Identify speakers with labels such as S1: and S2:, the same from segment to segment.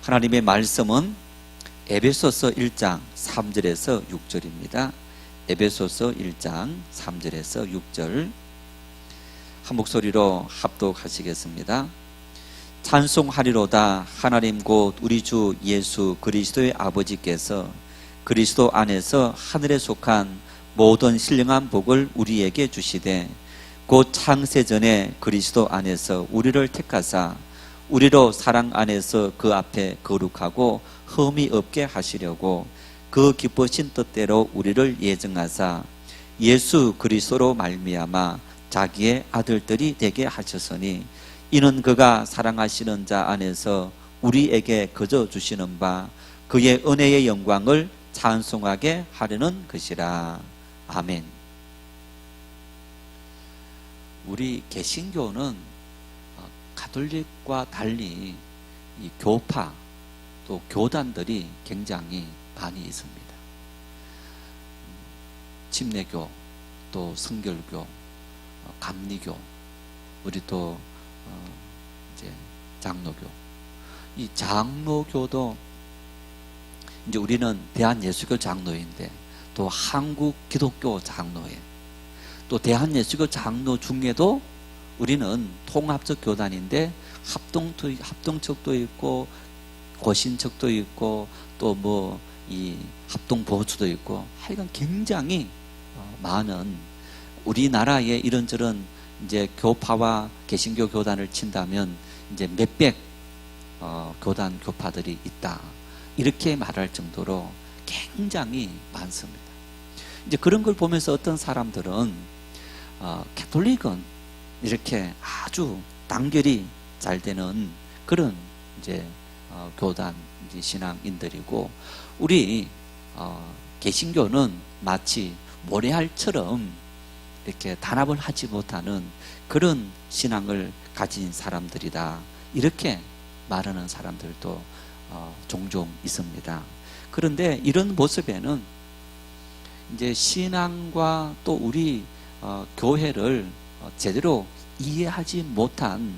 S1: 하나님의 말씀은 에베소서 1장 3절에서 6절입니다. 에베소서 1장 3절에서 6절 한 목소리로 합독하시겠습니다. 찬송하리로다. 하나님 곧 우리 주 예수 그리스도의 아버지께서 그리스도 안에서 하늘에 속한 모든 신령한 복을 우리에게 주시되 곧 창세전에 그리스도 안에서 우리를 택하사 우리로 사랑 안에서 그 앞에 거룩하고 흠이 없게 하시려고 그 기쁘신 뜻대로 우리를 예정하사 예수 그리스도로 말미암아 자기의 아들들이 되게 하셨으니 이는 그가 사랑하시는 자 안에서 우리에게 거저 주시는 바 그의 은혜의 영광을 찬송하게 하려는 것이라. 아멘. 우리 개신교는 가톨릭과 달리 이 교파 또 교단들이 굉장히 많이 있습니다. 침례교, 또 성결교, 감리교, 우리 또 이제 장로교. 이 장로교도 이제 우리는 대한예수교 장로인데 또 한국 기독교 장로회, 또 대한예수교 장로 중에도 우리는 통합적 교단인데 합동척도 있고 고신척도 있고 또 뭐 이 합동보수도 있고 하여간 굉장히 많은 우리나라에 이런저런 이제 교파와 개신교 교단을 친다면 이제 몇백 교단 교파들이 있다 이렇게 말할 정도로 굉장히 많습니다. 이제 그런 걸 보면서 어떤 사람들은 가톨릭은 이렇게 아주 단결이 잘 되는 그런 이제 교단 이제 신앙인들이고 우리 개신교는 마치 모래알처럼 이렇게 단합을 하지 못하는 그런 신앙을 가진 사람들이다 이렇게 말하는 사람들도 종종 있습니다. 그런데 이런 모습에는 이제 신앙과 또 우리 교회를 제대로 이해하지 못한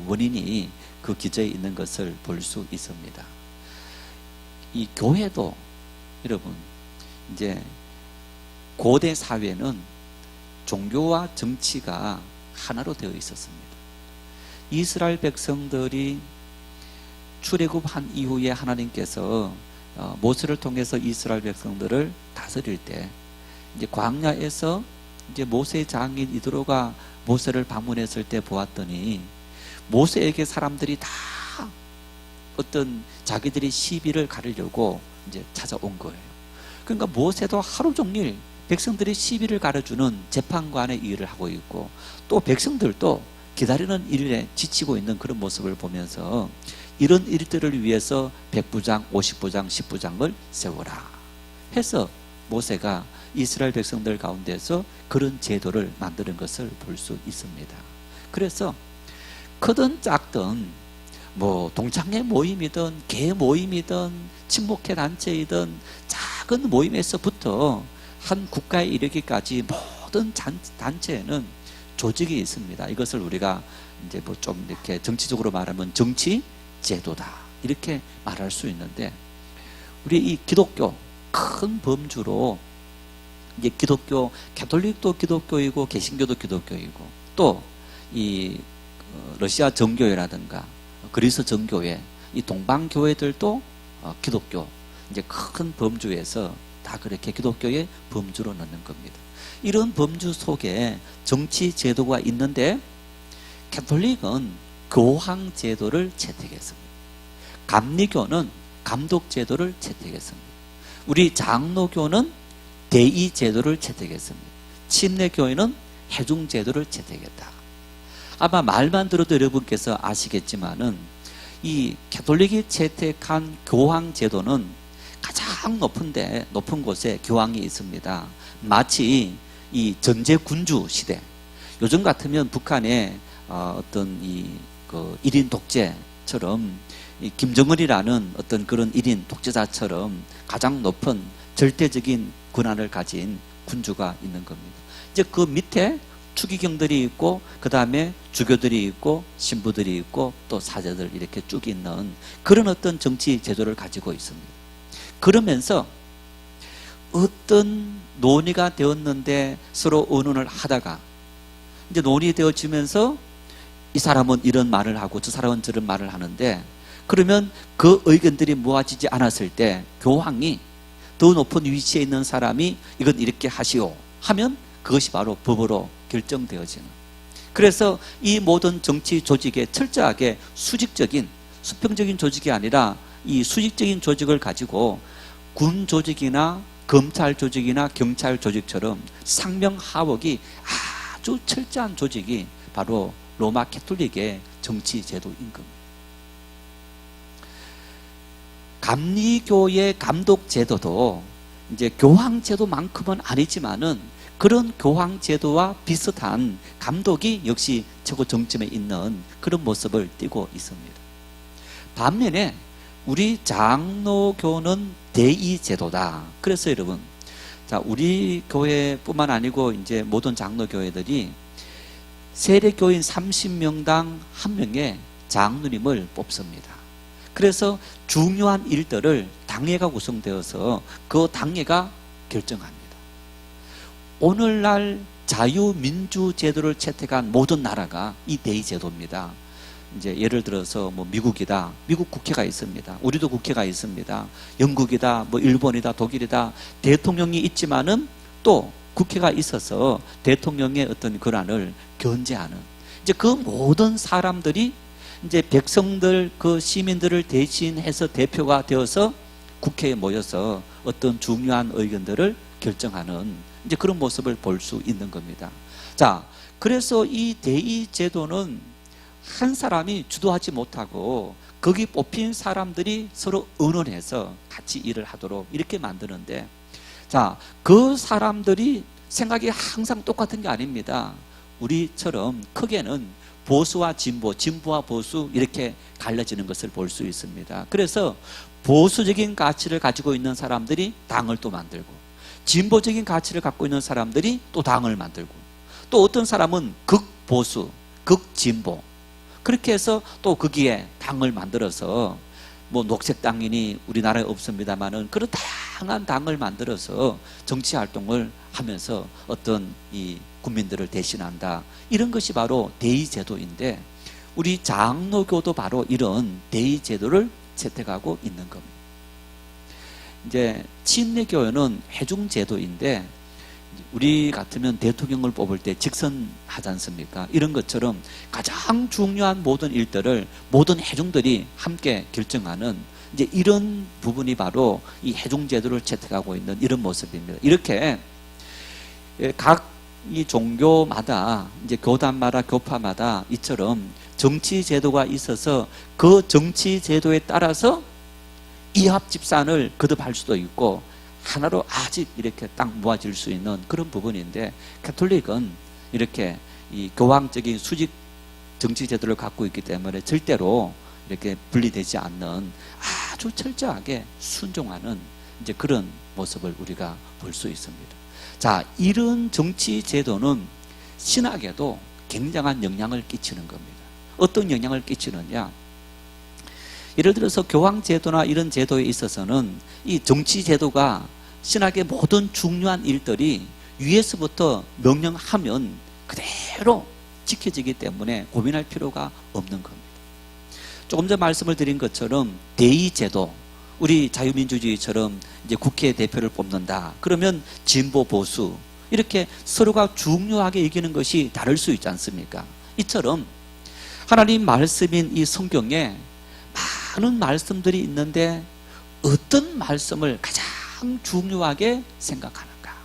S1: 원인이 그 기저에 있는 것을 볼 수 있습니다. 이 교회도 여러분 이제 고대 사회는 종교와 정치가 하나로 되어 있었습니다. 이스라엘 백성들이 출애굽한 이후에 하나님께서 모세를 통해서 이스라엘 백성들을 다스릴 때 이제 광야에서 이제 모세의 장인 이드로가 모세를 방문했을 때 보았더니 모세에게 사람들이 다 어떤 자기들이 시비를 가르려고 이제 찾아온 거예요. 그러니까 모세도 하루 종일 백성들이 시비를 가려주는 재판관의 일을 하고 있고 또 백성들도 기다리는 일에 지치고 있는 그런 모습을 보면서 이런 일들을 위해서 100부장, 50부장, 10부장을 세워라 해서 모세가 이스라엘 백성들 가운데서 그런 제도를 만드는 것을 볼 수 있습니다. 그래서 크든 작든 뭐 동창회 모임이든 개 모임이든 친목회 단체이든 작은 모임에서부터 한 국가에 이르기까지 모든 단체에는 조직이 있습니다. 이것을 우리가 이제 뭐 좀 이렇게 정치적으로 말하면 정치 제도다 이렇게 말할 수 있는데 우리 이 기독교 큰 범주로 이제 기독교 가톨릭도 기독교이고 개신교도 기독교이고 또 이 러시아 정교회라든가 그리스 정교회 이 동방교회들도 기독교 이제 큰 범주에서 다 그렇게 기독교의 범주로 넣는 겁니다. 이런 범주 속에 정치 제도가 있는데 가톨릭은 교황 제도를 채택했습니다. 감리교는 감독 제도를 채택했습니다. 우리 장로교는 대의 제도를 채택했습니다. 침례교회는 회중 제도를 채택했다. 아마 말만 들어도 여러분께서 아시겠지만은 이 가톨릭이 채택한 교황 제도는 가장 높은 곳에 교황이 있습니다. 마치 이 전제 군주 시대 요즘 같으면 북한의 어떤 그 1인 독재처럼 이 김정은이라는 어떤 그런 1인 독재자처럼 가장 높은 절대적인 권한을 가진 군주가 있는 겁니다. 이제 그 밑에 추기경들이 있고 그 다음에 주교들이 있고 신부들이 있고 또 사제들 이렇게 쭉 있는 그런 어떤 정치 제도를 가지고 있습니다. 그러면서 어떤 논의가 되었는데 서로 의논을 하다가 이제 논의되어지면서 이 사람은 이런 말을 하고 저 사람은 저런 말을 하는데 그러면 그 의견들이 모아지지 않았을 때 교황이 더 높은 위치에 있는 사람이 이건 이렇게 하시오 하면 그것이 바로 법으로 결정되어지는, 그래서 이 모든 정치 조직에 철저하게 수직적인 수평적인 조직이 아니라 이 수직적인 조직을 가지고 군 조직이나 검찰 조직이나 경찰 조직처럼 상명하복이 아주 철저한 조직이 바로 로마 캐톨릭의 정치 제도인 겁니다. 감리교의 감독 제도도 이제 교황 제도만큼은 아니지만은 그런 교황 제도와 비슷한 감독이 역시 최고 정점에 있는 그런 모습을 띠고 있습니다. 반면에 우리 장로교는 대의 제도다. 그래서 여러분, 자, 우리 교회뿐만 아니고 이제 모든 장로교회들이 세례교인 30명당 1명의 장로님을 뽑습니다. 그래서 중요한 일들을 당회가 구성되어서 그 당회가 결정합니다. 오늘날 자유민주 제도를 채택한 모든 나라가 이 대의 제도입니다. 이제 예를 들어서 뭐 미국이다. 미국 국회가 있습니다. 우리도 국회가 있습니다. 영국이다. 뭐 일본이다. 독일이다. 대통령이 있지만은 또 국회가 있어서 대통령의 어떤 권한을 견제하는, 이제 그 모든 사람들이 이제 백성들, 그 시민들을 대신해서 대표가 되어서 국회에 모여서 어떤 중요한 의견들을 결정하는 이제 그런 모습을 볼 수 있는 겁니다. 자, 그래서 이 대의 제도는 한 사람이 주도하지 못하고 거기 뽑힌 사람들이 서로 의논해서 같이 일을 하도록 이렇게 만드는데, 자, 그 사람들이 생각이 항상 똑같은 게 아닙니다. 우리처럼 크게는 보수와 진보, 진보와 보수 이렇게 갈라지는 것을 볼 수 있습니다. 그래서 보수적인 가치를 가지고 있는 사람들이 당을 또 만들고, 진보적인 가치를 갖고 있는 사람들이 또 당을 만들고, 또 어떤 사람은 극보수, 극진보, 그렇게 해서 또 거기에 당을 만들어서 뭐 녹색당이니 우리나라에 없습니다만은 그런 다양한 당을 만들어서 정치 활동을 하면서 어떤 이 국민들을 대신한다. 이런 것이 바로 대의 제도인데 우리 장로교도 바로 이런 대의 제도를 채택하고 있는 겁니다. 이제 친례교회는 회중 제도인데 우리 같으면 대통령을 뽑을 때 직선하지 않습니까? 이런 것처럼 가장 중요한 모든 일들을 모든 회중들이 함께 결정하는 이제 이런 부분이 바로 이 회중 제도를 채택하고 있는 이런 모습입니다. 이렇게 각 이 종교마다 이제 교단마다 교파마다 이처럼 정치 제도가 있어서 그 정치 제도에 따라서 이합 집산을 거듭할 수도 있고 하나로 아직 이렇게 딱 모아질 수 있는 그런 부분인데, 가톨릭은 이렇게 이 교황적인 수직 정치 제도를 갖고 있기 때문에 절대로 이렇게 분리되지 않는 아주 철저하게 순종하는 이제 그런 모습을 우리가 볼 수 있습니다. 자, 이런 정치 제도는 신학에도 굉장한 영향을 끼치는 겁니다. 어떤 영향을 끼치느냐? 예를 들어서 교황 제도나 이런 제도에 있어서는 이 정치 제도가 신학의 모든 중요한 일들이 위에서부터 명령하면 그대로 지켜지기 때문에 고민할 필요가 없는 겁니다. 조금 전 말씀을 드린 것처럼 대의 제도, 우리 자유민주주의처럼 이제 국회 대표를 뽑는다. 그러면 진보 보수 이렇게 서로가 중요하게 이기는 것이 다를 수 있지 않습니까? 이처럼 하나님 말씀인 이 성경에 많은 말씀들이 있는데 어떤 말씀을 가장 중요하게 생각하는가?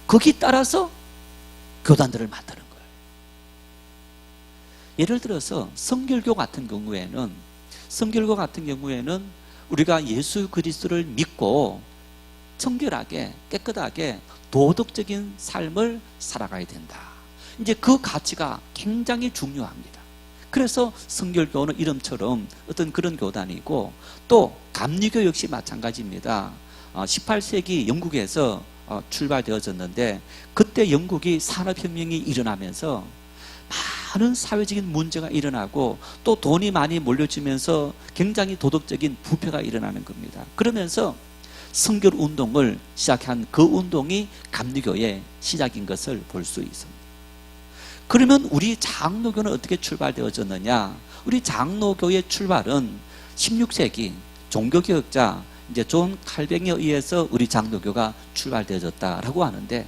S1: 거기 따라서 교단들을 만드는 거예요. 예를 들어서 성결교 같은 경우에는 우리가 예수 그리스도를 믿고 청결하게 깨끗하게 도덕적인 삶을 살아가야 된다. 이제 그 가치가 굉장히 중요합니다. 그래서 성결교는 이름처럼 어떤 그런 교단이고, 또 감리교 역시 마찬가지입니다. 18세기 영국에서 출발되어졌는데, 그때 영국이 산업혁명이 일어나면서 많은 사회적인 문제가 일어나고 또 돈이 많이 몰려지면서 굉장히 도덕적인 부패가 일어나는 겁니다. 그러면서 성결 운동을 시작한 그 운동이 감리교의 시작인 것을 볼 수 있습니다. 그러면 우리 장로교는 어떻게 출발되어졌느냐? 우리 장로교의 출발은 16세기 종교개혁자 이제 존 칼뱅에 의해서 우리 장로교가 출발되어졌다라고 하는데,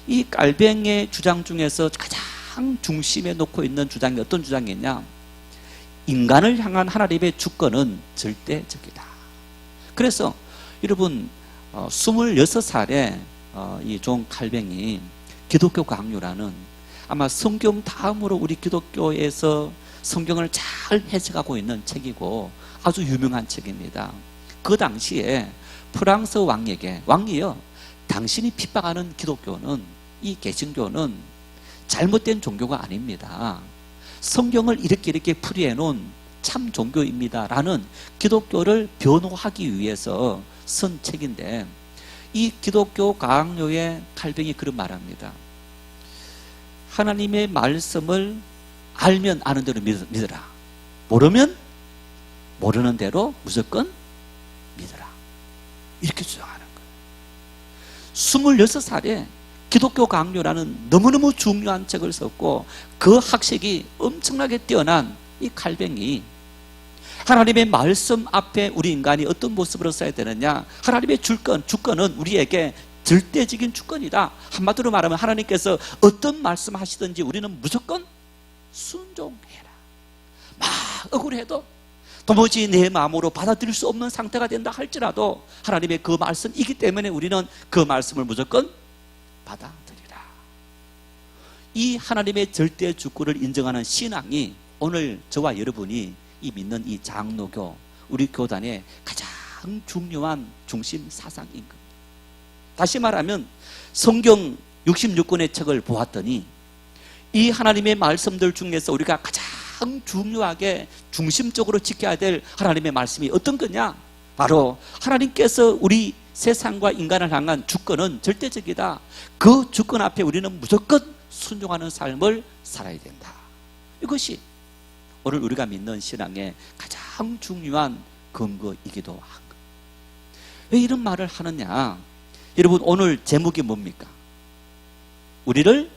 S1: 이 칼뱅의 주장 중에서 가장 중심에 놓고 있는 주장이 어떤 주장이냐? 인간을 향한 하나님의 주권은 절대적이다. 그래서 여러분 26살에 이 존 칼뱅이 기독교 강요라는, 아마 성경 다음으로 우리 기독교에서 성경을 잘 해석하고 있는 책이고 아주 유명한 책입니다. 그 당시에 프랑스 왕이요, 당신이 핍박하는 기독교는, 이 개신교는 잘못된 종교가 아닙니다. 성경을 이렇게 풀이해 놓은 참 종교입니다 라는 기독교를 변호하기 위해서 쓴 책인데, 이 기독교 강요의 칼뱅이 그런 말합니다. 하나님의 말씀을 알면 아는 대로 믿어라, 모르면 모르는 대로 무조건 믿어라, 이렇게 주장하는 거예요. 26살에 기독교 강요라는 너무너무 중요한 책을 썼고, 그 학식이 엄청나게 뛰어난 이 칼뱅이 하나님의 말씀 앞에 우리 인간이 어떤 모습으로 써야 되느냐, 하나님의 주권은 우리에게 절대적인 주권이다. 한마디로 말하면 하나님께서 어떤 말씀 하시든지 우리는 무조건 순종해라. 막 억울해도 도무지 내 마음으로 받아들일 수 없는 상태가 된다 할지라도 하나님의 그 말씀이기 때문에 우리는 그 말씀을 무조건 받아들이라. 이 하나님의 절대 주권을 인정하는 신앙이 오늘 저와 여러분이 이 믿는 이 장로교, 우리 교단의 가장 중요한 중심 사상인 겁니다. 다시 말하면 성경 66권의 책을 보았더니 이 하나님의 말씀들 중에서 우리가 가장 중요하게 중심적으로 지켜야 될 하나님의 말씀이 어떤 거냐? 바로 하나님께서 우리 세상과 인간을 향한 주권은 절대적이다. 그 주권 앞에 우리는 무조건 순종하는 삶을 살아야 된다. 이것이 오늘 우리가 믿는 신앙의 가장 중요한 근거이기도 한 것. 왜 이런 말을 하느냐? 여러분, 오늘 제목이 뭡니까? 우리를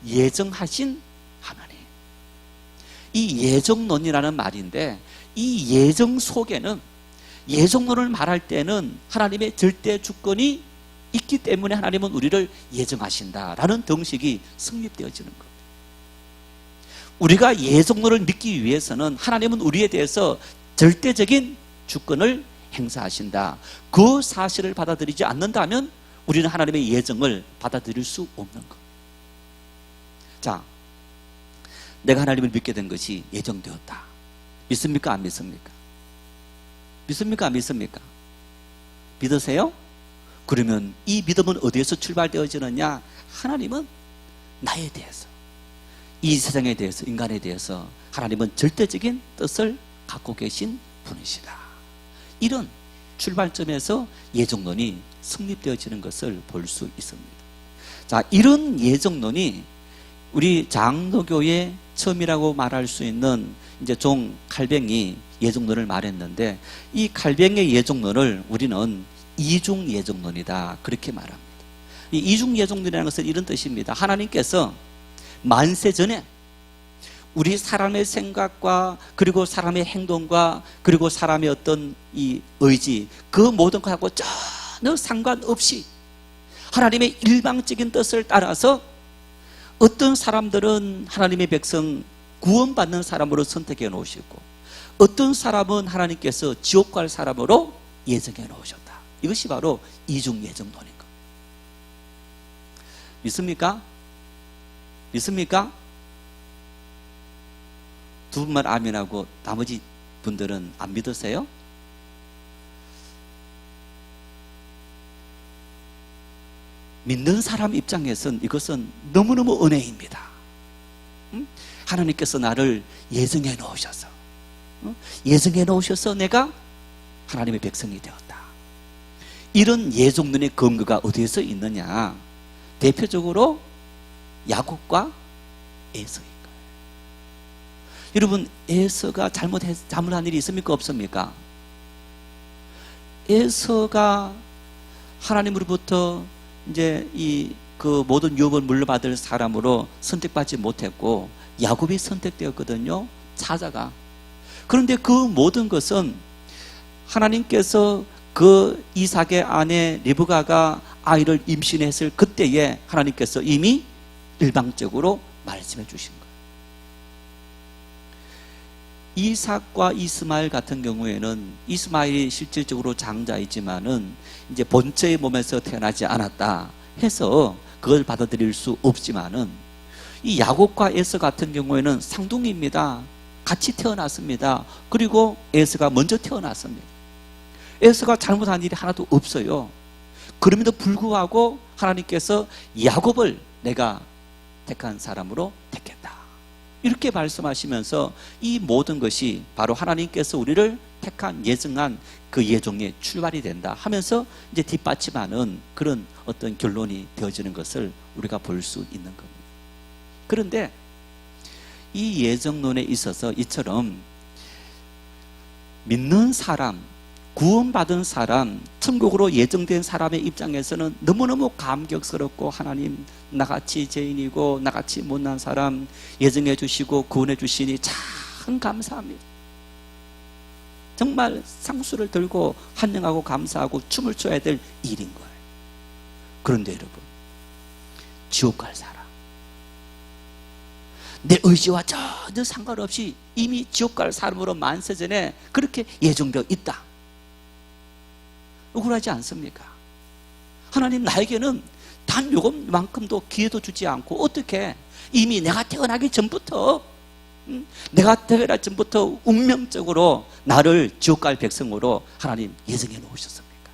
S1: 예정하신 하나님. 이 예정론이라는 말인데, 이 예정 속에는, 예정론을 말할 때는 하나님의 절대 주권이 있기 때문에 하나님은 우리를 예정하신다라는 등식이 성립되어지는 겁니다. 우리가 예정론을 믿기 위해서는 하나님은 우리에 대해서 절대적인 주권을 행사하신다. 그 사실을 받아들이지 않는다면 우리는 하나님의 예정을 받아들일 수 없는 것. 자, 내가 하나님을 믿게 된 것이 예정되었다. 믿습니까? 안 믿습니까? 믿습니까? 안 믿습니까? 믿으세요? 그러면 이 믿음은 어디에서 출발되어지느냐? 하나님은 나에 대해서, 이 세상에 대해서, 인간에 대해서 하나님은 절대적인 뜻을 갖고 계신 분이시다. 이런 출발점에서 예정론이 성립되어지는 것을 볼 수 있습니다. 자, 이런 예정론이 우리 장로교의 처음이라고 말할 수 있는 이제 존 칼뱅이 예정론을 말했는데, 이 칼뱅의 예정론을 우리는 이중 예정론이다, 그렇게 말합니다. 이 이중 예정론이라는 것은 이런 뜻입니다. 하나님께서 만세 전에 우리 사람의 생각과 그리고 사람의 행동과 그리고 사람의 어떤 이 의지, 그 모든 것하고 전혀 상관없이 하나님의 일방적인 뜻을 따라서 어떤 사람들은 하나님의 백성 구원받는 사람으로 선택해 놓으시고, 어떤 사람은 하나님께서 지옥 갈 사람으로 예정해 놓으셨다. 이것이 바로 이중 예정론인 것. 믿습니까? 믿습니까? 두 분만 아멘하고 나머지 분들은 안 믿으세요? 믿는 사람 입장에서는 이것은 너무너무 은혜입니다. 하나님께서 나를 예정해 놓으셔서, 예정해 놓으셔서 내가 하나님의 백성이 되었다. 이런 예정론의 근거가 어디에서 있느냐? 대표적으로 야곱과 에서인 거예요. 여러분, 에서가 잘못한 일이 있습니까? 없습니까? 에서가 하나님으로부터 이제 그 모든 유업을 물려받을 사람으로 선택받지 못했고 야곱이 선택되었거든요. 찾아가. 그런데 그 모든 것은 하나님께서 그 이삭의 아내 리브가가 아이를 임신했을 그때에 하나님께서 이미 일방적으로 말씀해 주신 거예요. 이삭과 이스마엘 같은 경우에는 이스마엘이 실질적으로 장자이지만은 이제 본체의 몸에서 태어나지 않았다 해서 그걸 받아들일 수 없지만은 이 야곱과 에서 같은 경우에는 쌍둥이입니다. 같이 태어났습니다. 그리고 에서가 먼저 태어났습니다. 에서가 잘못한 일이 하나도 없어요. 그럼에도 불구하고 하나님께서 야곱을 내가 택한 사람으로 택했다. 이렇게 말씀하시면서 이 모든 것이 바로 하나님께서 우리를 택한 예정한 그 예정의 출발이 된다 하면서 이제 뒷받침하는 그런 어떤 결론이 되어지는 것을 우리가 볼 수 있는 겁니다. 그런데 이 예정론에 있어서 이처럼 믿는 사람, 구원받은 사람, 천국으로 예정된 사람의 입장에서는 너무너무 감격스럽고 하나님 나같이 죄인이고 나같이 못난 사람 예정해 주시고 구원해 주시니 참 감사합니다. 정말 상수를 들고 환영하고 감사하고 춤을 춰야 될 일인 거예요. 그런데 여러분, 지옥 갈 사람, 내 의지와 전혀 상관없이 이미 지옥 갈 사람으로 만세전에 그렇게 예정되어 있다. 억울하지 않습니까? 하나님 나에게는 단 요것만큼도 기회도 주지 않고 어떻게 이미 내가 태어나기 전부터 운명적으로 나를 지옥 갈 백성으로 하나님 예정해 놓으셨습니까?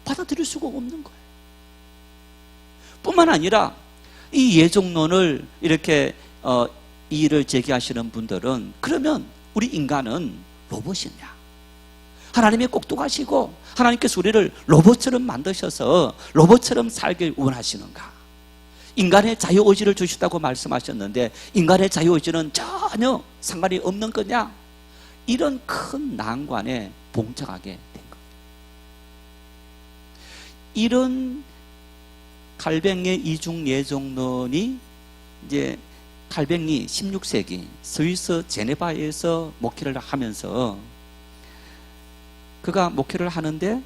S1: 받아들일 수가 없는 거예요. 뿐만 아니라 이 예정론을 이렇게 이의를 제기하시는 분들은 그러면 우리 인간은 로봇이냐? 하나님이 꼭두가시고 하나님께서 우리를 로봇처럼 만드셔서 로봇처럼 살길 원하시는가? 인간의 자유의지를 주셨다고 말씀하셨는데 인간의 자유의지는 전혀 상관이 없는 거냐? 이런 큰 난관에 봉착하게 된 겁니다. 이런 갈뱅의 이중예정론이 이제 갈뱅이 16세기 스위스 제네바에서 목회를 하면서 그가 목회를 하는데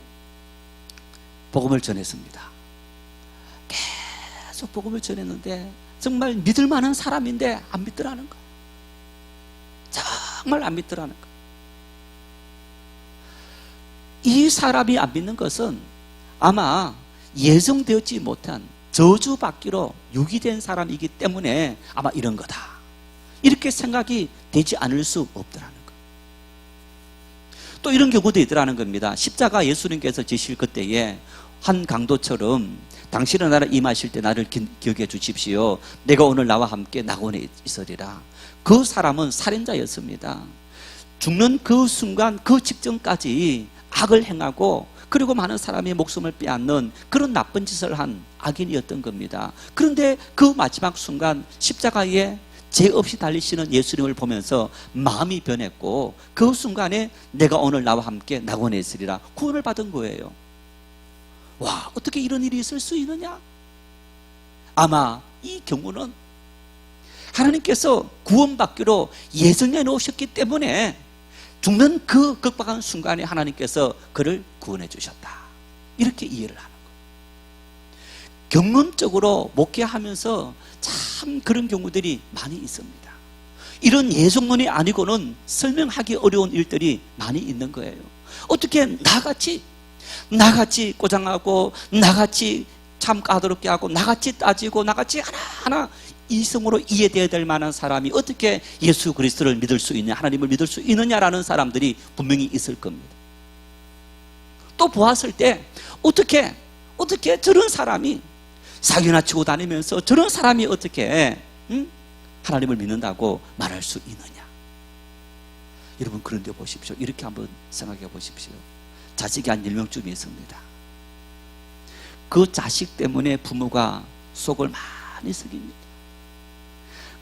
S1: 복음을 전했습니다. 계속 복음을 전했는데 정말 믿을 만한 사람인데 안 믿더라는 거예요. 정말 안 믿더라는 거예요. 이 사람이 안 믿는 것은 아마 예정되었지 못한 저주받기로 유기된 사람이기 때문에 아마 이런 거다. 이렇게 생각이 되지 않을 수 없더라는 거예요. 또 이런 경우도 있더라는 겁니다. 십자가 예수님께서 지실 그때에 한 강도처럼 당신의 나라 임하실 때 나를 기억해 주십시오. 내가 오늘 나와 함께 낙원에 있으리라. 그 사람은 살인자였습니다. 죽는 그 순간 그 직전까지 악을 행하고 그리고 많은 사람의 목숨을 빼앗는 그런 나쁜 짓을 한 악인이었던 겁니다. 그런데 그 마지막 순간 십자가에 죄 없이 달리시는 예수님을 보면서 마음이 변했고 그 순간에 내가 오늘 나와 함께 낙원에 있으리라 구원을 받은 거예요. 와, 어떻게 이런 일이 있을 수 있느냐? 아마 이 경우는 하나님께서 구원받기로 예정해 놓으셨기 때문에 죽는 그 극박한 순간에 하나님께서 그를 구원해 주셨다. 이렇게 이해를 하는 거예요. 경험적으로 목회하면서 참 그런 경우들이 많이 있습니다. 이런 예정론이 아니고는 설명하기 어려운 일들이 많이 있는 거예요. 어떻게 나같이 꼬장하고 나같이 참 까다롭게 하고 나같이 따지고 나같이 하나하나 이성으로 이해되어야 될 만한 사람이 어떻게 예수 그리스도를 믿을 수 있냐, 하나님을 믿을 수 있느냐라는 사람들이 분명히 있을 겁니다. 또 보았을 때 어떻게 저런 사람이 사기나 치고 다니면서 저런 사람이 어떻게 하나님을 믿는다고 말할 수 있느냐? 여러분, 그런데 보십시오. 이렇게 한번 생각해 보십시오. 자식이 한 10명쯤 있습니다. 그 자식 때문에 부모가 속을 많이 썩입니다.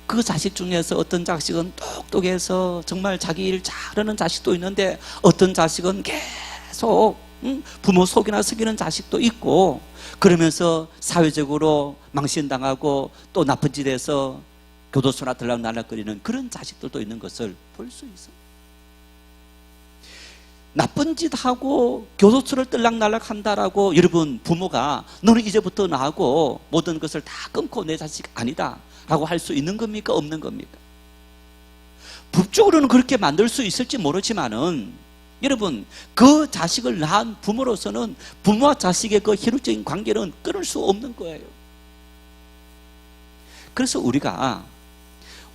S1: 그 자식 중에서 어떤 자식은 똑똑해서 정말 자기 일 잘하는 자식도 있는데, 어떤 자식은 계속 부모 속이나 속이는 자식도 있고, 그러면서 사회적으로 망신당하고 또 나쁜 짓에서 교도소나 들락날락거리는 그런 자식들도 있는 것을 볼 수 있어요. 나쁜 짓 하고 교도소를 들락날락 한다라고 여러분 부모가 너는 이제부터 나하고 모든 것을 다 끊고 내 자식 아니다 라고 할 수 있는 겁니까? 없는 겁니까? 법적으로는 그렇게 만들 수 있을지 모르지만은 여러분, 그 자식을 낳은 부모로서는 부모와 자식의 그 혈육적인 관계는 끊을 수 없는 거예요. 그래서 우리가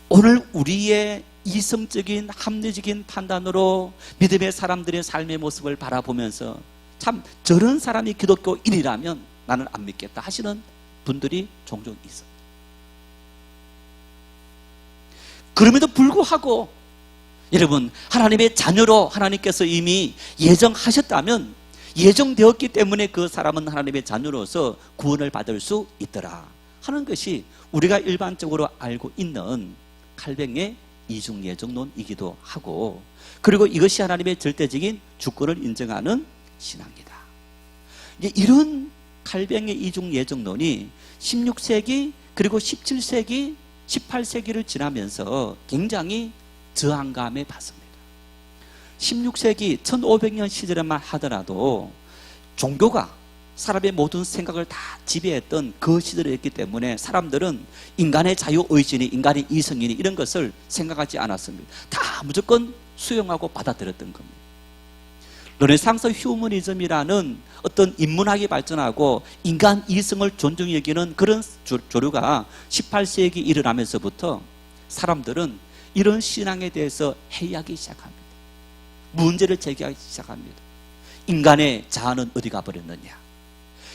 S1: 오늘 우리의 이성적인 합리적인 판단으로 믿음의 사람들의 삶의 모습을 바라보면서 참 저런 사람이 기독교인이라면 나는 안 믿겠다 하시는 분들이 종종 있어요. 그럼에도 불구하고 여러분, 하나님의 자녀로 하나님께서 이미 예정하셨다면, 예정되었기 때문에 그 사람은 하나님의 자녀로서 구원을 받을 수 있더라 하는 것이 우리가 일반적으로 알고 있는 칼뱅의 이중예정론이기도 하고, 그리고 이것이 하나님의 절대적인 주권을 인정하는 신앙이다. 이런 칼뱅의 이중예정론이 16세기 그리고 17세기 18세기를 지나면서 굉장히 저항감에 받습니다. 16세기 1500년 시절에만 하더라도 종교가 사람의 모든 생각을 다 지배했던 그 시절이었기 때문에 사람들은 인간의 자유의지니 인간의 이성이니 이런 것을 생각하지 않았습니다. 다 무조건 수용하고 받아들였던 겁니다. 르네상스 휴머니즘이라는 어떤 인문학이 발전하고 인간 이성을 존중히 여기는 그런 조류가 18세기 일어나면서부터 사람들은 이런 신앙에 대해서 회의하기 시작합니다. 문제를 제기하기 시작합니다. 인간의 자아는 어디 가버렸느냐,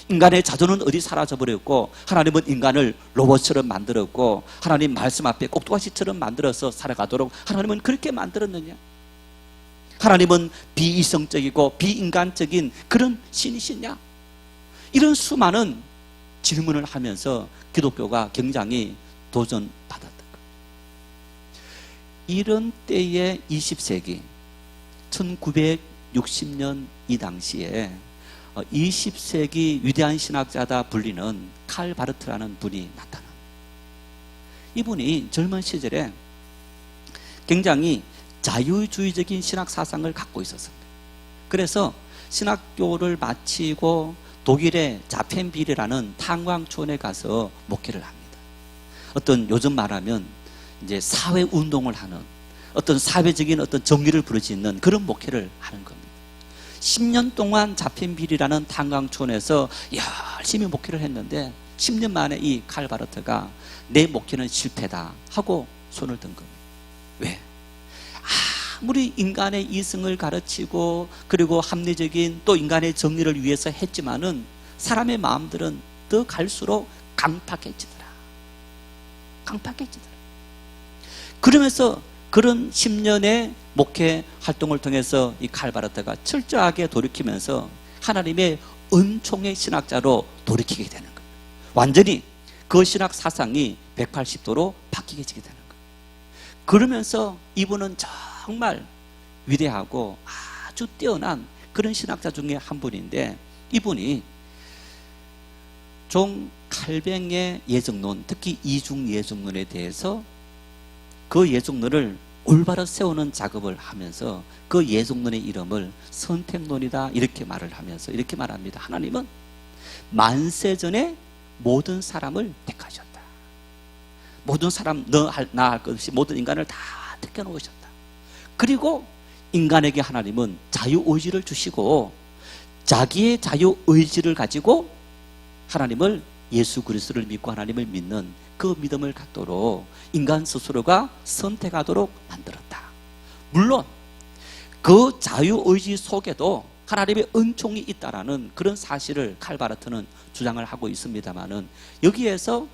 S1: 인간의 자존은 어디 사라져버렸고, 하나님은 인간을 로봇처럼 만들었고 하나님 말씀 앞에 꼭두가시처럼 만들어서 살아가도록 하나님은 그렇게 만들었느냐, 하나님은 비이성적이고 비인간적인 그런 신이시냐, 이런 수많은 질문을 하면서 기독교가 굉장히 도전받았던 거예요. 이런 때의 20세기 1960년 이 당시에 20세기 위대한 신학자다 불리는 칼 바르트라는 분이 나타납니다. 이분이 젊은 시절에 굉장히 자유주의적인 신학 사상을 갖고 있었습니다. 그래서 신학교를 마치고 독일의 자펜빌이라는 탄광촌에 가서 목회를 합니다. 어떤 요즘 말하면 이제 사회 운동을 하는, 어떤 사회적인 어떤 정의를 부르짖는 그런 목회를 하는 겁니다. 10년 동안 자펜빌이라는 탄광촌에서 열심히 목회를 했는데 10년 만에 이 칼 바르트가 내 목회는 실패다 하고 손을 든 겁니다. 왜? 아무리 인간의 이성을 가르치고 그리고 합리적인 또 인간의 정의를 위해서 했지만은 사람의 마음들은 더 갈수록 강팍해지더라. 그러면서 그런 10년의 목회 활동을 통해서 이 칼 바르트가 철저하게 돌이키면서 하나님의 은총의 신학자로 돌이키게 되는 거예요. 완전히 그 신학 사상이 180도로 바뀌게 되는 거예요. 그러면서 이분은 정말 위대하고 아주 뛰어난 그런 신학자 중에 한 분인데, 이분이 존 칼뱅의 예정론, 특히 이중 예정론에 대해서 그 예정론을 올바로 세우는 작업을 하면서 그 예정론의 이름을 선택론이다 이렇게 말을 하면서 이렇게 말합니다. 하나님은 만세전에 모든 사람을 택하셨다. 모든 사람, 나 할 것 없이 모든 인간을 다 택해놓으셨다. 그리고 인간에게 하나님은 자유의지를 주시고 자기의 자유의지를 가지고 하나님을, 예수 그리스도를 믿고 하나님을 믿는 그 믿음을 갖도록 인간 스스로가 선택하도록 만들었다. 물론 그 자유의지 속에도 하나님의 은총이 있다라는 그런 사실을 칼 바르트는 주장을 하고 있습니다만은, 여기에서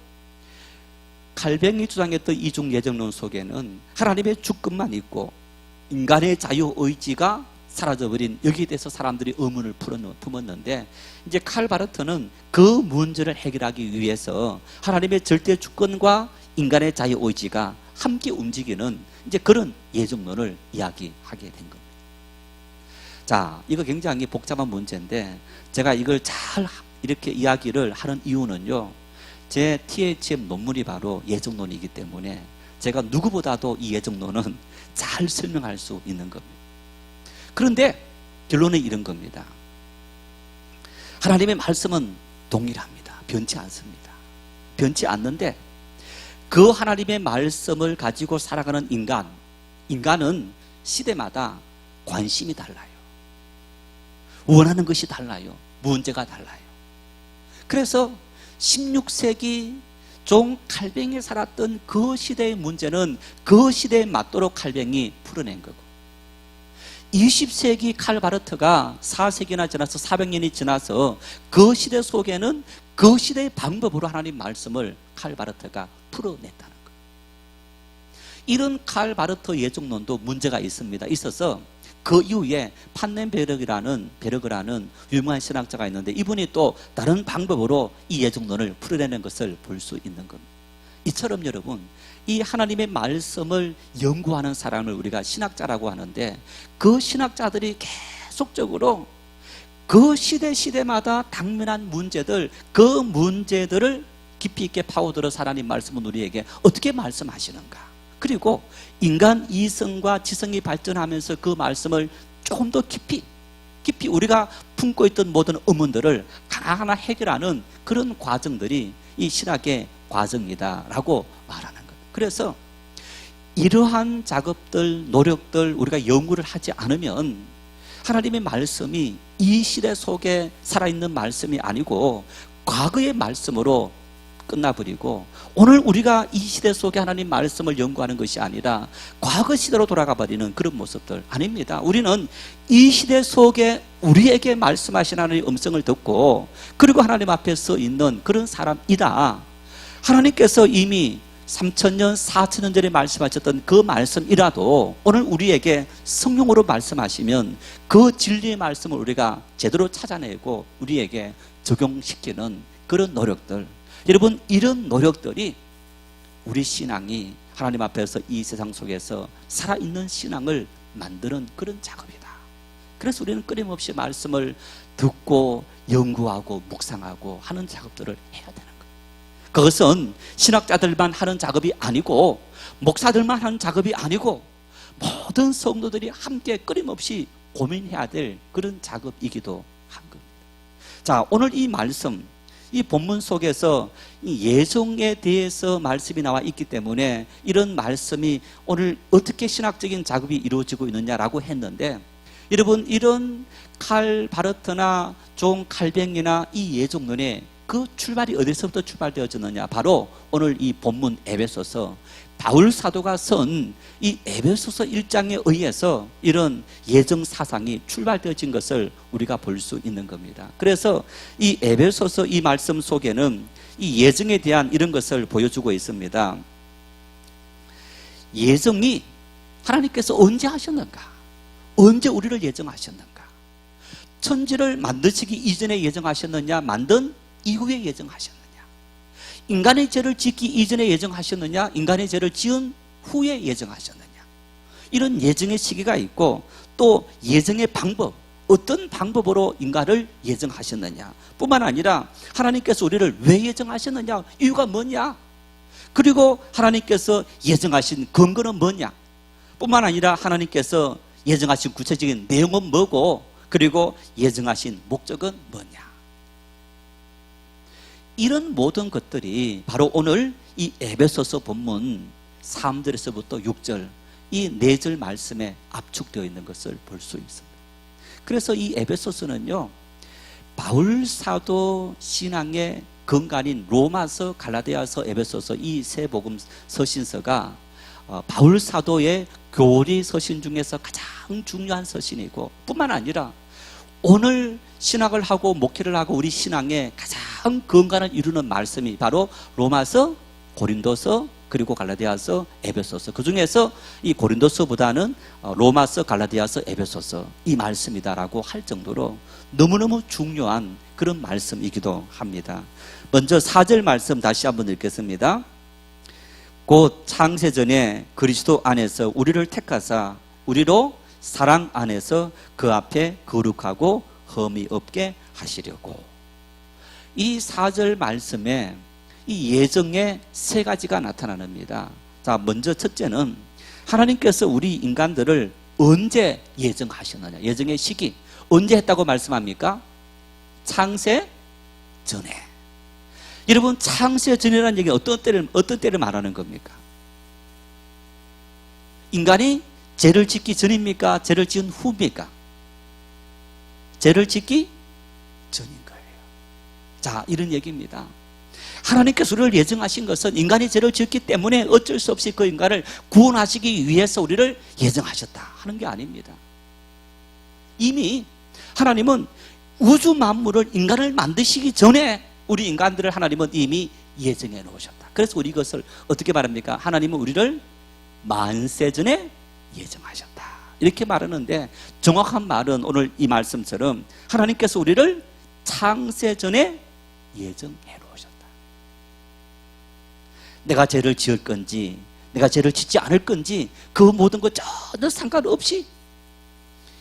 S1: 칼뱅이 주장했던 이중 예정론 속에는 하나님의 주권만 있고 인간의 자유의지가
S2: 사라져버린 여기에 대해서 사람들이 의문을 품었는데, 이제 칼 바르트는 그 문제를 해결하기 위해서 하나님의 절대 주권과 인간의 자유의지가 함께 움직이는 이제 그런 예정론을 이야기하게 된 겁니다. 자, 이거 굉장히 복잡한 문제인데 제가 이걸 잘 이렇게 이야기를 하는 이유는요, 제 THM 논문이 바로 예정론이기 때문에 제가 누구보다도 이 예정론은 잘 설명할 수 있는 겁니다. 그런데 결론은 이런 겁니다. 하나님의 말씀은 동일합니다. 변치 않습니다. 변치 않는데 그 하나님의 말씀을 가지고 살아가는 인간은 시대마다 관심이 달라요. 원하는 것이 달라요. 문제가 달라요. 그래서 16세기 종 칼뱅이 살았던 그 시대의 문제는 그 시대에 맞도록 칼뱅이 풀어낸 거고, 20세기 칼 바르트가 4세기나 지나서 400년이 지나서 그 시대 속에는 그 시대의 방법으로 하나님 말씀을 칼 바르트가 풀어냈다는 거예요. 이런 칼 바르트 예정론도 문제가 있어서 그 이후에 판넨베르그라는 유명한 신학자가 있는데, 이분이 또 다른 방법으로 이 예정론을 풀어내는 것을 볼 수 있는 겁니다. 이처럼 여러분, 이 하나님의 말씀을 연구하는 사람을 우리가 신학자라고 하는데, 그 신학자들이 계속적으로 그 시대마다 당면한 문제들, 그 문제들을 깊이 있게 파고들어 하나님 말씀은 우리에게 어떻게 말씀하시는가, 그리고 인간 이성과 지성이 발전하면서 그 말씀을 조금 더 깊이 우리가 품고 있던 모든 의문들을 하나하나 해결하는 그런 과정들이 이 신학의 과정이다라고 말하는 거예요. 그래서 이러한 작업들, 노력들 우리가 연구를 하지 않으면 하나님의 말씀이 이 시대 속에 살아있는 말씀이 아니고 과거의 말씀으로 끝나버리고, 오늘 우리가 이 시대 속에 하나님 말씀을 연구하는 것이 아니라 과거 시대로 돌아가 버리는 그런 모습들 아닙니다. 우리는 이 시대 속에 우리에게 말씀하신 하나님의 음성을 듣고, 그리고 하나님 앞에 서 있는 그런 사람이다. 하나님께서 이미 3000년, 4000년 전에 말씀하셨던 그 말씀이라도 오늘 우리에게 성령으로 말씀하시면 그 진리의 말씀을 우리가 제대로 찾아내고 우리에게 적용시키는 그런 노력들, 여러분, 이런 노력들이 우리 신앙이 하나님 앞에서 이 세상 속에서 살아있는 신앙을 만드는 그런 작업이다. 그래서 우리는 끊임없이 말씀을 듣고 연구하고 묵상하고 하는 작업들을 해야 되는 거예요. 그것은 신학자들만 하는 작업이 아니고, 목사들만 하는 작업이 아니고, 모든 성도들이 함께 끊임없이 고민해야 될 그런 작업이기도 한 겁니다. 자, 오늘 이 말씀, 이 본문 속에서 이 예정에 대해서 말씀이 나와 있기 때문에 이런 말씀이 오늘 어떻게 신학적인 작업이 이루어지고 있느냐라고 했는데, 여러분, 이런 칼 바르트나 존 칼뱅이나 이 예정론의 그 출발이 어디서부터 출발되어졌느냐, 바로 오늘 이 본문 에베소서, 바울 사도가 쓴 이 에베소서 1장에 의해서 이런 예정 사상이 출발되어진 것을 우리가 볼 수 있는 겁니다. 그래서 이 에베소서 이 말씀 속에는 이 예정에 대한 이런 것을 보여주고 있습니다. 예정이 하나님께서 언제 하셨는가? 언제 우리를 예정하셨는가? 천지를 만드시기 이전에 예정하셨느냐, 만든 이후에 예정하셨느냐? 인간의 죄를 짓기 이전에 예정하셨느냐, 인간의 죄를 지은 후에 예정하셨느냐? 이런 예정의 시기가 있고, 또 예정의 방법, 어떤 방법으로 인간을 예정하셨느냐 뿐만 아니라 하나님께서 우리를 왜 예정하셨느냐, 이유가 뭐냐, 그리고 하나님께서 예정하신 근거는 뭐냐 뿐만 아니라 하나님께서 예정하신 구체적인 내용은 뭐고, 그리고 예정하신 목적은 뭐냐, 이런 모든 것들이 바로 오늘 이 에베소서 본문 3절에서부터 6절 이 4절 말씀에 압축되어 있는 것을 볼 수 있습니다. 그래서 이 에베소서는요, 바울 사도 신앙의 근간인 로마서, 갈라디아서, 에베소서 이 세 복음 서신서가 바울 사도의 교리 서신 중에서 가장 중요한 서신이고, 뿐만 아니라 오늘 신학을 하고 목회를 하고 우리 신앙의 가장 근간을 이루는 말씀이 바로 로마서, 고린도서, 그리고 갈라디아서, 에베소서. 그 중에서 이 고린도서보다는 로마서, 갈라디아서, 에베소서 이 말씀이다라고 할 정도로 너무너무 중요한 그런 말씀이기도 합니다. 먼저 4절 말씀 다시 한번 읽겠습니다. 곧 창세전에 그리스도 안에서 우리를 택하사 우리로 사랑 안에서 그 앞에 거룩하고 흠이 없게 하시려고. 이 4절 말씀에 이 예정의 세 가지가 나타납니다. 자, 먼저 첫째는 하나님께서 우리 인간들을 언제 예정하셨느냐. 예정의 시기 언제 했다고 말씀합니까? 창세 전에. 여러분, 창세 전이라는 얘기는 어떤 때를 말하는 겁니까? 인간이 죄를 짓기 전입니까? 죄를 지은 후입니까? 죄를 짓기 전인 거예요. 자, 이런 얘기입니다. 하나님께서 우리를 예정하신 것은 인간이 죄를 지었기 때문에 어쩔 수 없이 그 인간을 구원하시기 위해서 우리를 예정하셨다 하는 게 아닙니다. 이미 하나님은 우주 만물을 인간을 만드시기 전에 우리 인간들을 하나님은 이미 예정해 놓으셨다. 그래서 우리 이것을 어떻게 말합니까? 하나님은 우리를 만세 전에 예정하셨다. 이렇게 말하는데 정확한 말은 오늘 이 말씀처럼 하나님께서 우리를 창세 전에 예정해 놓으셨다. 내가 죄를 지을 건지 내가 죄를 짓지 않을 건지 그 모든 것 전혀 상관없이,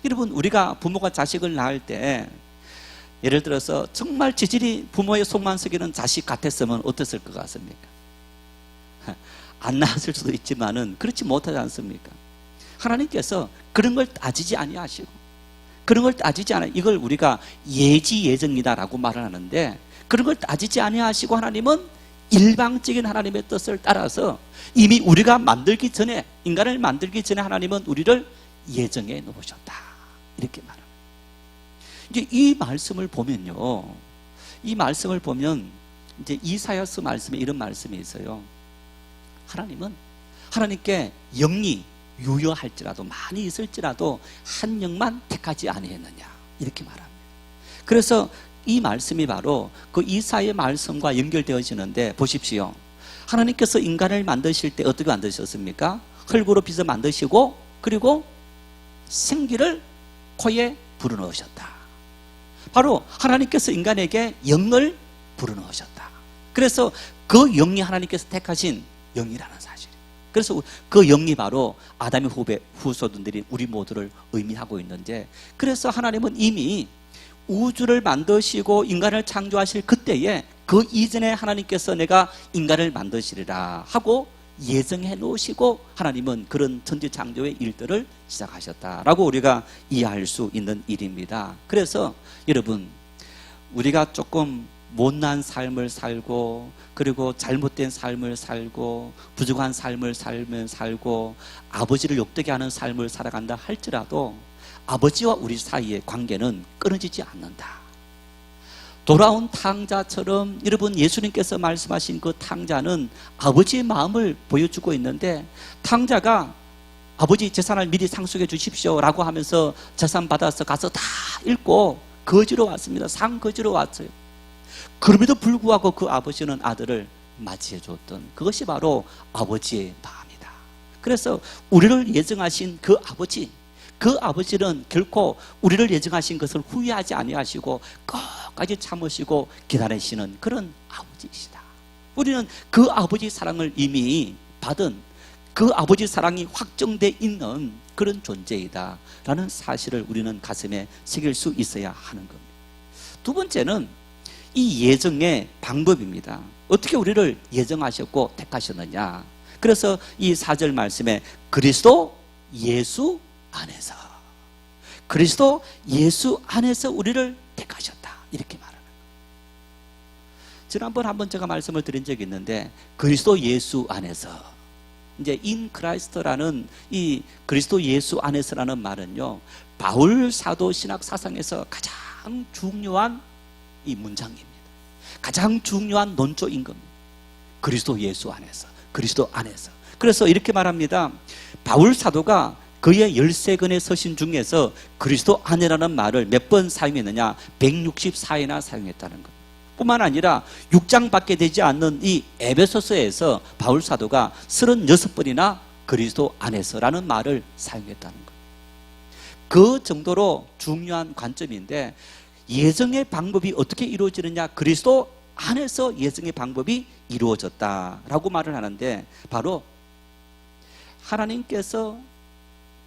S2: 여러분, 우리가 부모가 자식을 낳을 때 예를 들어서 정말 지질이 부모의 속만 썩이는 자식 같았으면 어땠을 것 같습니까? 안 낳았을 수도 있지만은 그렇지 못하지 않습니까? 하나님께서 그런 걸 따지지 아니하시고, 그런 걸 따지지 않아. 이걸 우리가 예지 예정이다라고 말을 하는데, 그런 걸 따지지 아니하시고 하나님은 일방적인 하나님의 뜻을 따라서 이미 우리가 만들기 전에, 인간을 만들기 전에 하나님은 우리를 예정해 놓으셨다. 이렇게 말합니다. 이제 이 말씀을 보면요, 이 말씀을 보면 이제 이사야서 말씀에 이런 말씀이 있어요. 하나님은 하나님께 영이 유효할지라도 많이 있을지라도 한 영만 택하지 아니했느냐, 이렇게 말합니다. 그래서 이 말씀이 바로 그 이사야의 말씀과 연결되어지는데, 보십시오. 하나님께서 인간을 만드실 때 어떻게 만드셨습니까? 흙으로 빚어 만드시고 그리고 생기를 코에 불어넣으셨다. 바로 하나님께서 인간에게 영을 불어넣으셨다. 그래서 그 영이 하나님께서 택하신 영이라는 사실. 그래서 그 영이 바로 아담의 후손들이 우리 모두를 의미하고 있는데, 그래서 하나님은 이미 우주를 만드시고 인간을 창조하실 그때에 그 이전에 하나님께서 내가 인간을 만드시리라 하고 예정해 놓으시고 하나님은 그런 천지창조의 일들을 시작하셨다라고 우리가 이해할 수 있는 일입니다. 그래서 여러분, 우리가 조금 못난 삶을 살고 그리고 잘못된 삶을 살고 부족한 삶을 살고 아버지를 욕되게 하는 삶을 살아간다 할지라도 아버지와 우리 사이의 관계는 끊어지지 않는다. 돌아온 탕자처럼 여러분, 예수님께서 말씀하신 그 탕자는 아버지의 마음을 보여주고 있는데, 탕자가 아버지 재산을 미리 상속해 주십시오 라고 하면서 재산 받아서 가서 다 읽고 거지로 왔습니다. 상거지로 왔어요. 그럼에도 불구하고 그 아버지는 아들을 맞이해 줬던 그것이 바로 아버지의 마음이다. 그래서 우리를 예정하신 그 아버지는 결코 우리를 예정하신 것을 후회하지 아니하시고 끝까지 참으시고 기다리시는 그런 아버지이시다. 우리는 그 아버지 사랑을 이미 받은, 그 아버지 사랑이 확정되어 있는 그런 존재이다 라는 사실을 우리는 가슴에 새길 수 있어야 하는 겁니다. 두 번째는 이 예정의 방법입니다. 어떻게 우리를 예정하셨고 택하셨느냐. 그래서 이 4절 말씀에 그리스도 예수 안에서, 그리스도 예수 안에서 우리를 택하셨다, 이렇게 말하는 거예요. 지난번 한번 제가 말씀을 드린 적이 있는데, 그리스도 예수 안에서, 이제 in Christ라는 이 그리스도 예수 안에서라는 말은요, 바울 사도 신학 사상에서 가장 중요한 이 문장입니다. 가장 중요한 논조인 겁니다. 그리스도 예수 안에서, 그리스도 안에서. 그래서 이렇게 말합니다. 바울 사도가 그의 13권의 서신 중에서 그리스도 안에라는 말을 몇 번 사용했느냐? 164회나 사용했다는 겁니다. 뿐만 아니라 6장밖에 되지 않는 이 에베소서에서 바울 사도가 36번이나 그리스도 안에서라는 말을 사용했다는 거예요. 그 정도로 중요한 관점인데, 예정의 방법이 어떻게 이루어지느냐? 그리스도 안에서 예정의 방법이 이루어졌다라고 말을 하는데, 바로 하나님께서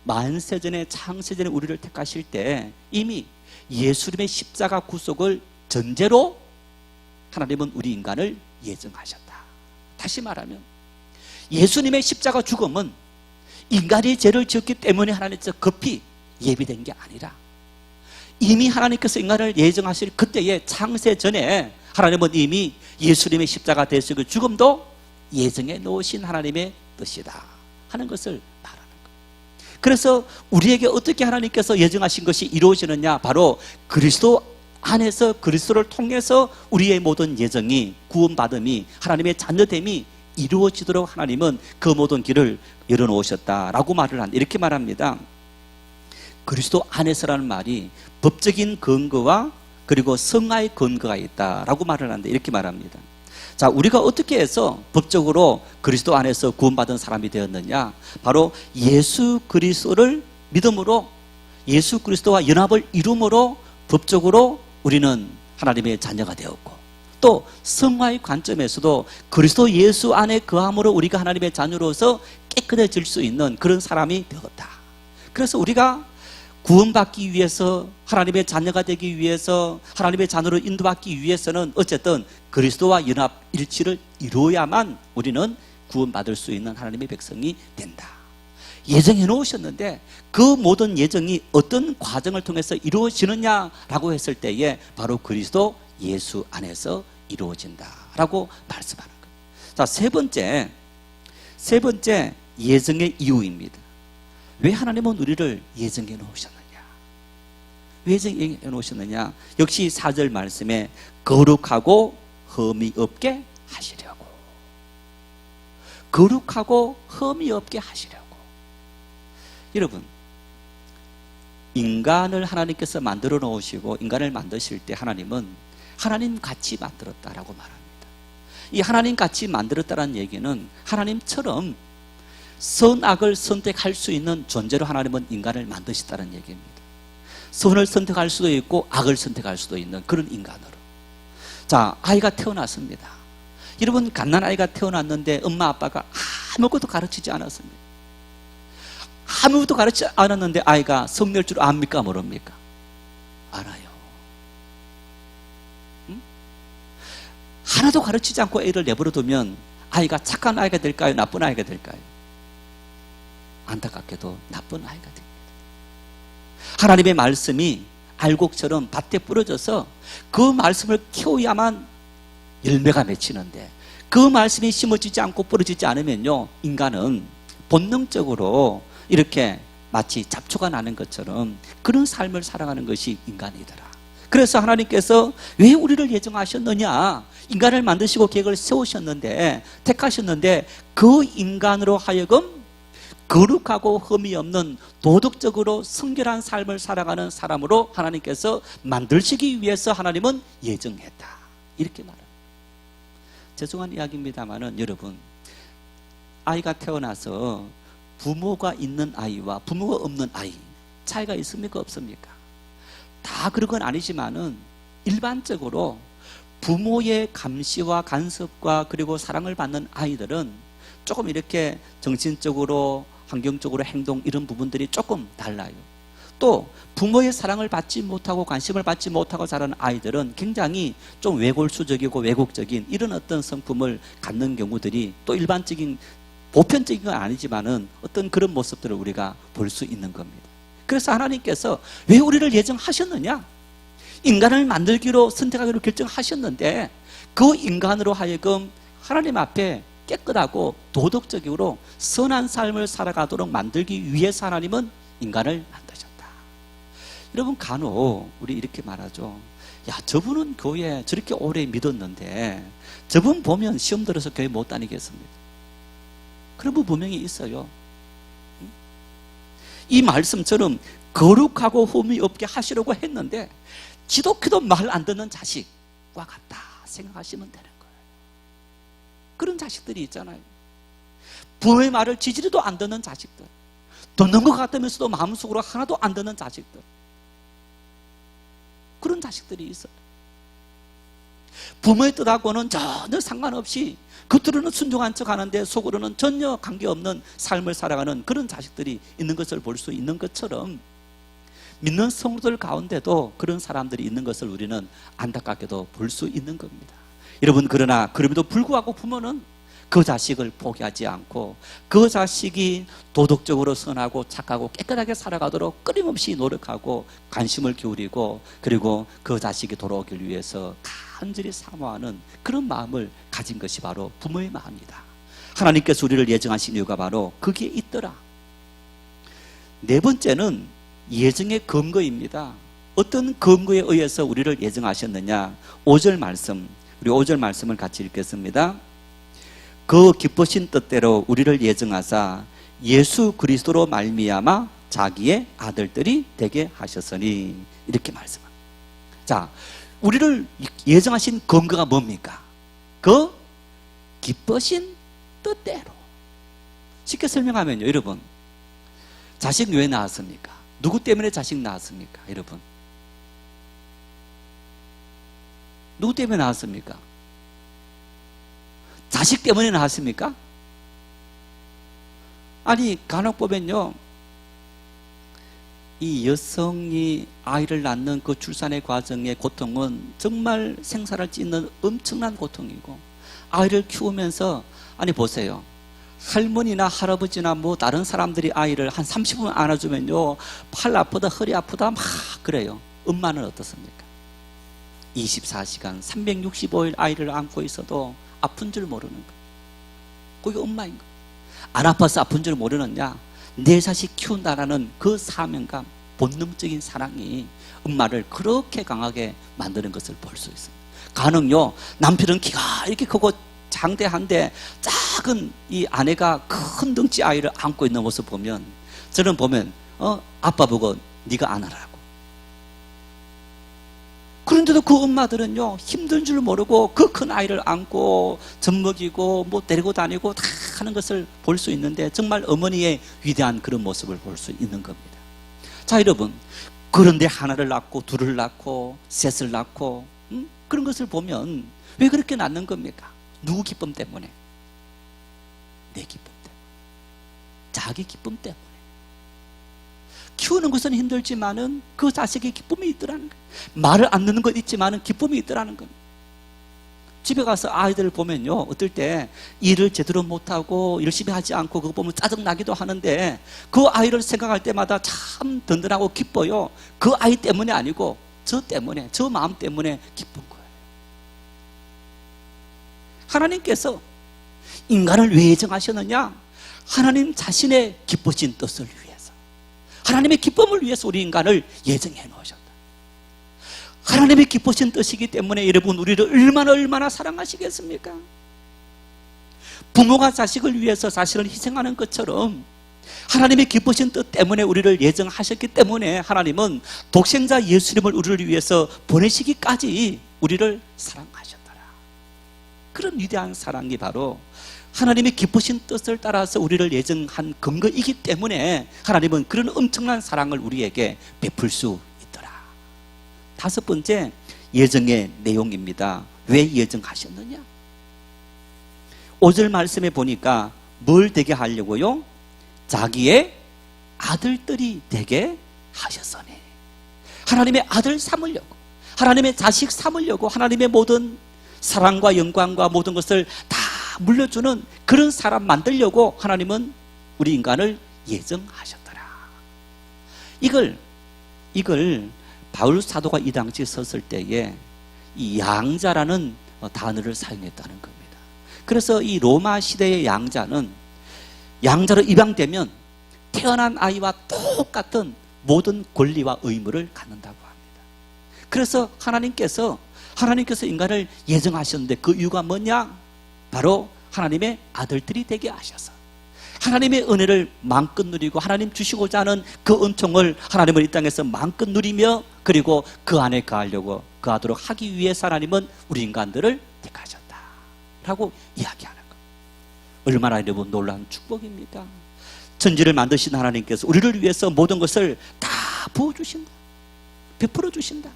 S2: 만세전에, 창세전에 우리를 택하실 때 이미 예수님의 십자가 구속을 전제로 하나님은 우리 인간을 예정하셨다. 다시 말하면 예수님의 십자가 죽음은 인간이 죄를 지었기 때문에 하나님께서 급히 예비된 게 아니라, 이미 하나님께서 인간을 예정하실 그때의 창세 전에 하나님은 이미 예수님의 십자가 대속의 죽음도 예정해 놓으신 하나님의 뜻이다 하는 것을 말하는 거예요. 그래서 우리에게 어떻게 하나님께서 예정하신 것이 이루어지느냐? 바로 그리스도 안에서, 그리스도를 통해서 우리의 모든 예정이, 구원받음이, 하나님의 자녀됨이 이루어지도록 하나님은 그 모든 길을 열어놓으셨다라고 말을 한다. 이렇게 말합니다. 그리스도 안에서라는 말이 법적인 근거와 그리고 성화의 근거가 있다라고 말을 하는데, 이렇게 말합니다. 자, 우리가 어떻게 해서 법적으로 그리스도 안에서 구원받은 사람이 되었느냐? 바로 예수 그리스도를 믿음으로, 예수 그리스도와 연합을 이룸으로 법적으로 우리는 하나님의 자녀가 되었고, 또 성화의 관점에서도 그리스도 예수 안에 거함으로 우리가 하나님의 자녀로서 깨끗해질 수 있는 그런 사람이 되었다. 그래서 우리가 구원받기 위해서, 하나님의 자녀가 되기 위해서, 하나님의 자녀로 인도받기 위해서는 어쨌든 그리스도와 연합 일치를 이루어야만 우리는 구원받을 수 있는 하나님의 백성이 된다. 예정해 놓으셨는데, 그 모든 예정이 어떤 과정을 통해서 이루어지느냐라고 했을 때에 바로 그리스도 예수 안에서 이루어진다라고 말씀하는 거예요. 자, 세 번째 예정의 이유입니다. 왜 하나님은 우리를 예정해 놓으셨느냐? 왜 예정해 놓으셨느냐? 역시 4절 말씀에 거룩하고 흠이 없게 하시려고. 거룩하고 흠이 없게 하시려고. 여러분, 인간을 하나님께서 만들어 놓으시고 인간을 만드실 때 하나님은 하나님 같이 만들었다라고 말합니다. 이 하나님 같이 만들었다는 얘기는 하나님처럼 선악을 선택할 수 있는 존재로 하나님은 인간을 만드셨다는 얘기입니다. 선을 선택할 수도 있고 악을 선택할 수도 있는 그런 인간으로. 자, 아이가 태어났습니다. 여러분, 갓난아이가 태어났는데 엄마 아빠가 아무것도 가르치지 않았습니다. 아무것도 가르치지 않았는데 아이가 성낼 줄 압니까? 모릅니까? 알아요. 응? 하나도 가르치지 않고 애를 내버려 두면 아이가 착한 아이가 될까요? 나쁜 아이가 될까요? 안타깝게도 나쁜 아이가 됩니다. 하나님의 말씀이 알곡처럼 밭에 뿌려져서 그 말씀을 키워야만 열매가 맺히는데, 그 말씀이 심어지지 않고 뿌려지지 않으면요, 인간은 본능적으로 이렇게 마치 잡초가 나는 것처럼 그런 삶을 살아가는 것이 인간이더라. 그래서 하나님께서 왜 우리를 예정하셨느냐? 인간을 만드시고 계획을 세우셨는데, 택하셨는데, 그 인간으로 하여금 거룩하고 흠이 없는 도덕적으로 성결한 삶을 살아가는 사람으로 하나님께서 만들시기 위해서 하나님은 예정했다. 이렇게 말합니다. 죄송한 이야기입니다만은 여러분, 아이가 태어나서 부모가 있는 아이와 부모가 없는 아이 차이가 있습니까? 없습니까? 다 그런 건 아니지만은 일반적으로 부모의 감시와 간섭과 그리고 사랑을 받는 아이들은 조금 이렇게 정신적으로, 환경적으로, 행동 이런 부분들이 조금 달라요. 또 부모의 사랑을 받지 못하고 관심을 받지 못하고 자라는 아이들은 굉장히 좀 외골수적이고 외국적인 이런 어떤 성품을 갖는 경우들이 또 일반적인, 보편적인 건 아니지만은 어떤 그런 모습들을 우리가 볼 수 있는 겁니다. 그래서 하나님께서 왜 우리를 예정하셨느냐? 인간을 만들기로, 선택하기로 결정하셨는데, 그 인간으로 하여금 하나님 앞에 깨끗하고 도덕적으로 선한 삶을 살아가도록 만들기 위해서 하나님은 인간을 만드셨다. 여러분, 간혹 우리 이렇게 말하죠. 야, 저분은 교회 저렇게 오래 믿었는데 저분 보면 시험 들어서 교회 못 다니겠습니다. 그런 분 분명히 있어요. 이 말씀처럼 거룩하고 흠이 없게 하시려고 했는데 지독히도 말 안 듣는 자식과 같다. 생각하시면 되는 거예요. 그런 자식들이 있잖아요. 부모의 말을 지지리도 안 듣는 자식들, 듣는 것 같으면서도 마음속으로 하나도 안 듣는 자식들, 그런 자식들이 있어요. 부모의 뜻하고는 전혀 상관없이 겉으로는 순종한 척 하는데 속으로는 전혀 관계없는 삶을 살아가는 그런 자식들이 있는 것을 볼 수 있는 것처럼, 믿는 성도들 가운데도 그런 사람들이 있는 것을 우리는 안타깝게도 볼 수 있는 겁니다. 여러분, 그러나 그럼에도 불구하고 부모는 그 자식을 포기하지 않고 그 자식이 도덕적으로 선하고 착하고 깨끗하게 살아가도록 끊임없이 노력하고 관심을 기울이고, 그리고 그 자식이 돌아오길 위해서 간절히 사모하는 그런 마음을 가진 것이 바로 부모의 마음이다. 하나님께서 우리를 예정하신 이유가 바로 거기에 있더라. 네 번째는 예정의 근거입니다. 어떤 근거에 의해서 우리를 예정하셨느냐? 5절 말씀, 우리 5절 말씀을 같이 읽겠습니다. 그 기쁘신 뜻대로 우리를 예정하사 예수 그리스도로 말미암아 자기의 아들들이 되게 하셨으니, 이렇게 말씀합니다. 자, 우리를 예정하신 근거가 뭡니까? 그 기쁘신 뜻대로. 쉽게 설명하면요, 여러분, 자식 왜 낳았습니까? 누구 때문에 자식 낳았습니까? 여러분, 누구 때문에 낳았습니까? 자식 때문에 낳았습니까? 아니, 간혹 보면요, 이 여성이 아이를 낳는 그 출산의 과정의 고통은 정말 생사를 찢는 엄청난 고통이고, 아이를 키우면서, 아니 보세요, 할머니나 할아버지나 뭐 다른 사람들이 아이를 한 30분 안아주면요, 팔 아프다 허리 아프다 막 그래요. 엄마는 어떻습니까? 24시간 365일 아이를 안고 있어도 아픈 줄 모르는 거예요. 그게 엄마인 거예요. 안 아파서 아픈 줄 모르느냐? 내 자식 키운다라는 그 사명감, 본능적인 사랑이 엄마를 그렇게 강하게 만드는 것을 볼 수 있습니다. 가능요, 남편은 키가 이렇게 크고 장대한데 작은 이 아내가 큰 덩치 아이를 안고 있는 모습 보면, 저는 보면 아빠 보고 네가 안아라고. 그런데도 그 엄마들은요, 힘든 줄 모르고 그 큰 아이를 안고 젖먹이고 뭐 데리고 다니고 다 하는 것을 볼 수 있는데, 정말 어머니의 위대한 그런 모습을 볼 수 있는 겁니다. 자, 여러분, 그런데 하나를 낳고 둘을 낳고 셋을 낳고 그런 것을 보면 왜 그렇게 낳는 겁니까? 누구 기쁨 때문에? 내 기쁨 때문에, 자기 기쁨 때문에. 키우는 것은 힘들지만은 그 자식의 기쁨이 있더라는 거예요. 말을 안 듣는 것 있지만은 기쁨이 있더라는 겁니다. 집에 가서 아이들을 보면요, 어떨 때 일을 제대로 못하고 열심히 하지 않고 그거 보면 짜증나기도 하는데, 그 아이를 생각할 때마다 참 든든하고 기뻐요. 그 아이 때문이 아니고 저 때문에, 저 마음 때문에 기쁜 거예요. 하나님께서 인간을 왜 예정하셨느냐? 하나님 자신의 기쁘신 뜻을 위해서, 하나님의 기쁨을 위해서 우리 인간을 예정해 놓으셨다. 하나님의 기쁘신 뜻이기 때문에 여러분, 우리를 얼마나 사랑하시겠습니까? 부모가 자식을 위해서 자신을 희생하는 것처럼 하나님의 기쁘신 뜻 때문에 우리를 예정하셨기 때문에 하나님은 독생자 예수님을 우리를 위해서 보내시기까지 우리를 사랑하셨더라. 그런 위대한 사랑이 바로 하나님의 기쁘신 뜻을 따라서 우리를 예정한 근거이기 때문에 하나님은 그런 엄청난 사랑을 우리에게 베풀 수 있더라. 다섯 번째, 예정의 내용입니다. 왜 예정하셨느냐? 5절 말씀에 보니까 뭘 되게 하려고요? 자기의 아들들이 되게 하셨으니. 하나님의 아들 삼으려고, 하나님의 자식 삼으려고, 하나님의 모든 사랑과 영광과 모든 것을 다 물려주는 그런 사람 만들려고 하나님은 우리 인간을 예정하셨더라. 이걸 바울 사도가 이 당시에 섰을 때에 이 양자라는 단어를 사용했다는 겁니다. 그래서 이 로마 시대의 양자는, 양자로 입양되면 태어난 아이와 똑같은 모든 권리와 의무를 갖는다고 합니다. 그래서 하나님께서 인간을 예정하셨는데 그 이유가 뭐냐? 바로 하나님의 아들들이 되게 하셔서 하나님의 은혜를 마음껏 누리고 하나님 주시고자 하는 그 은총을 하나님은 이 땅에서 마음껏 누리며, 그리고 그 안에 거하려고 거하도록 하기 위해서 하나님은 우리 인간들을 택하셨다 라고 이야기하는 것. 얼마나 여러분 놀라운 축복입니까? 천지를 만드신 하나님께서 우리를 위해서 모든 것을 다 부어주신다, 베풀어 주신다.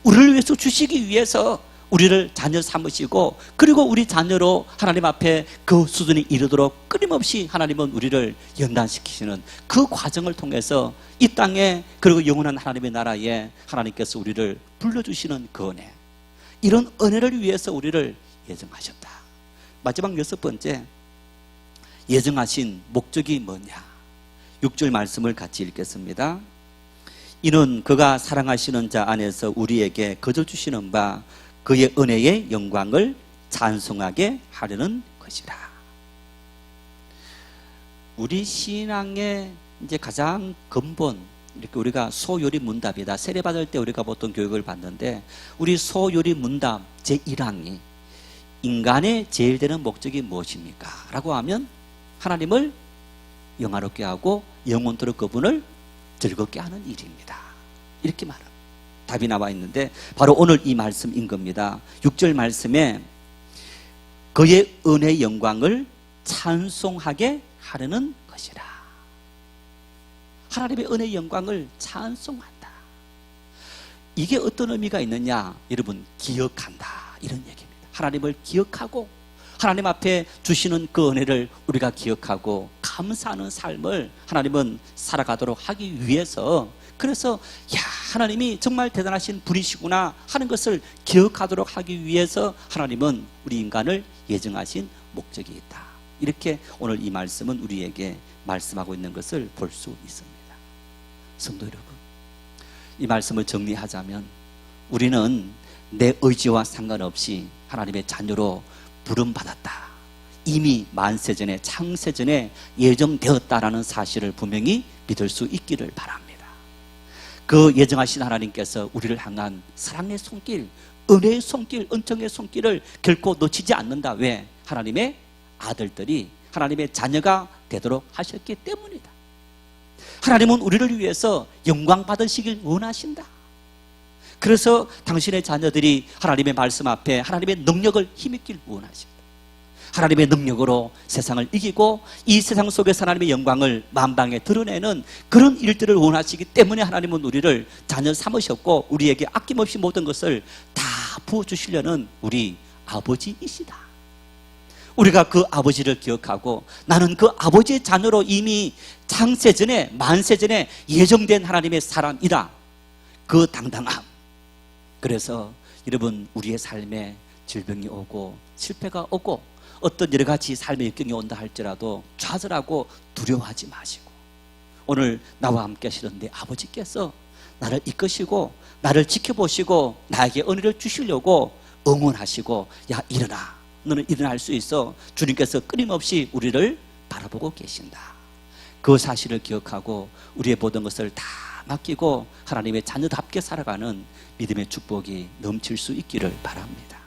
S2: 우리를 위해서 주시기 위해서 우리를 자녀 삼으시고, 그리고 우리 자녀로 하나님 앞에 그 수준에 이르도록 끊임없이 하나님은 우리를 연단시키시는 그 과정을 통해서 이 땅에, 그리고 영원한 하나님의 나라에 하나님께서 우리를 불러주시는 그 은혜, 이런 은혜를 위해서 우리를 예정하셨다. 마지막 6번째, 예정하신 목적이 뭐냐? 6절 말씀을 같이 읽겠습니다. 이는 그가 사랑하시는 자 안에서 우리에게 거저 주시는 바 그의 은혜의 영광을 찬송하게 하려는 것이라. 우리 신앙의 이제 가장 근본, 이렇게 우리가 소요리 문답이다. 세례받을 때 우리가 보통 교육을 받는데, 우리 소요리 문답 제1항이 인간의 제일 되는 목적이 무엇입니까? 라고 하면 하나님을 영화롭게 하고 영원토록 그분을 즐겁게 하는 일입니다. 이렇게 말합니다. 답이 나와 있는데 바로 오늘 이 말씀인 겁니다. 6절 말씀에 그의 은혜의 영광을 찬송하게 하려는 것이라. 하나님의 은혜의 영광을 찬송한다. 이게 어떤 의미가 있느냐? 여러분, 기억한다, 이런 얘기입니다. 하나님을 기억하고 하나님 앞에 주시는 그 은혜를 우리가 기억하고 감사하는 삶을 하나님은 살아가도록 하기 위해서, 그래서 야, 하나님이 정말 대단하신 분이시구나 하는 것을 기억하도록 하기 위해서 하나님은 우리 인간을 예정하신 목적이 있다. 이렇게 오늘 이 말씀은 우리에게 말씀하고 있는 것을 볼 수 있습니다. 성도 여러분, 이 말씀을 정리하자면 우리는 내 의지와 상관없이 하나님의 자녀로 부름받았다. 이미 만세전에, 창세전에 예정되었다라는 사실을 분명히 믿을 수 있기를 바랍니다. 그 예정하신 하나님께서 우리를 향한 사랑의 손길, 은혜의 손길, 은총의 손길을 결코 놓치지 않는다. 왜? 하나님의 아들들이, 하나님의 자녀가 되도록 하셨기 때문이다. 하나님은 우리를 위해서 영광 받으시길 원하신다. 그래서 당신의 자녀들이 하나님의 말씀 앞에 하나님의 능력을 힘입길 원하십니다. 하나님의 능력으로 세상을 이기고 이 세상 속에서 하나님의 영광을 만방에 드러내는 그런 일들을 원하시기 때문에 하나님은 우리를 자녀 삼으셨고 우리에게 아낌없이 모든 것을 다 부어주시려는 우리 아버지이시다. 우리가 그 아버지를 기억하고 나는 그 아버지의 자녀로 이미 창세전에, 만세전에 예정된 하나님의 사람이다. 그 당당함. 그래서 여러분, 우리의 삶에 질병이 오고 실패가 오고 어떤 여러 가지 삶의 역경이 온다 할지라도 좌절하고 두려워하지 마시고, 오늘 나와 함께 하시는 내 아버지께서 나를 이끄시고 나를 지켜보시고 나에게 은혜를 주시려고 응원하시고, 야, 일어나, 너는 일어날 수 있어. 주님께서 끊임없이 우리를 바라보고 계신다. 그 사실을 기억하고 우리의 모든 것을 다 맡기고 하나님의 자녀답게 살아가는 믿음의 축복이 넘칠 수 있기를 바랍니다.